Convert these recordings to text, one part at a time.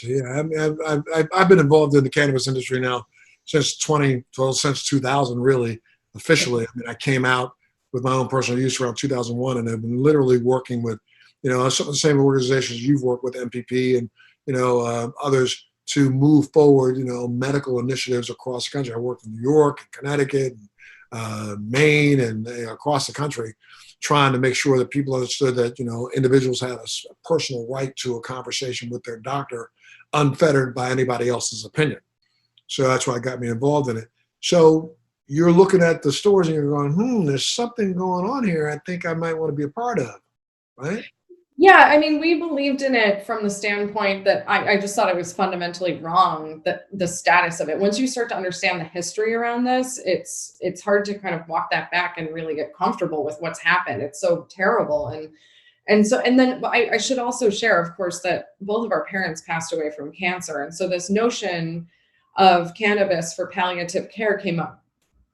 Yeah, I mean, I've been involved in the cannabis industry now since 2012, since 2000, really, officially. I mean, I came out with my own personal use around 2001, and I've been literally working with, some of the same organizations you've worked with, MPP and, others to move forward, medical initiatives across the country. I worked in New York, and Connecticut, and, Maine, and across the country, trying to make sure that people understood that, individuals had a personal right to a conversation with their doctor unfettered by anybody else's opinion. So that's why it got me involved in it. So you're looking at the stores and you're going, there's something going on here I think I might want to be a part of, right? Yeah, I mean, we believed in it from the standpoint that I just thought it was fundamentally wrong, that the status of it. Once you start to understand the history around this, it's hard to kind of walk that back and really get comfortable with what's happened. It's so terrible. And then I should also share, of course, that both of our parents passed away from cancer. And so this notion of cannabis for palliative care came up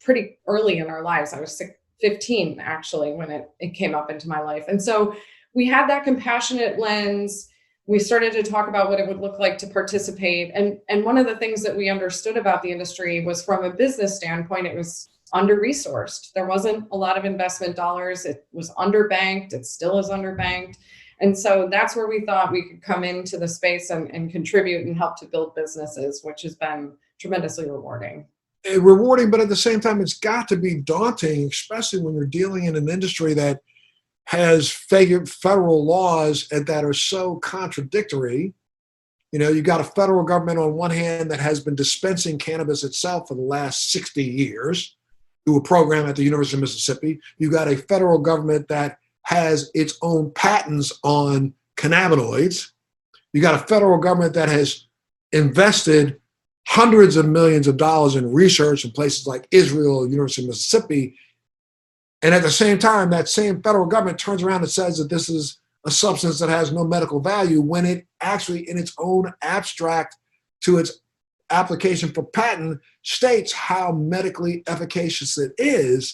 pretty early in our lives. I was 15 actually when it came up into my life. And so we had that compassionate lens. We started to talk about what it would look like to participate. And one of the things that we understood about the industry was, from a business standpoint, it was under-resourced. There wasn't a lot of investment dollars. It was underbanked. It still is underbanked. And so that's where we thought we could come into the space and contribute and help to build businesses, which has been tremendously rewarding. Rewarding, but at the same time, it's got to be daunting, especially when you're dealing in an industry that has federal laws that are so contradictory. You got a federal government on one hand that has been dispensing cannabis itself for the last 60 years through a program at the University of Mississippi. You got a federal government that has its own patents on cannabinoids. You got a federal government that has invested hundreds of millions of dollars in research in places like Israel, University of Mississippi. And at the same time, that same federal government turns around and says that this is a substance that has no medical value, when it actually, in its own abstract to its application for patent, states how medically efficacious it is.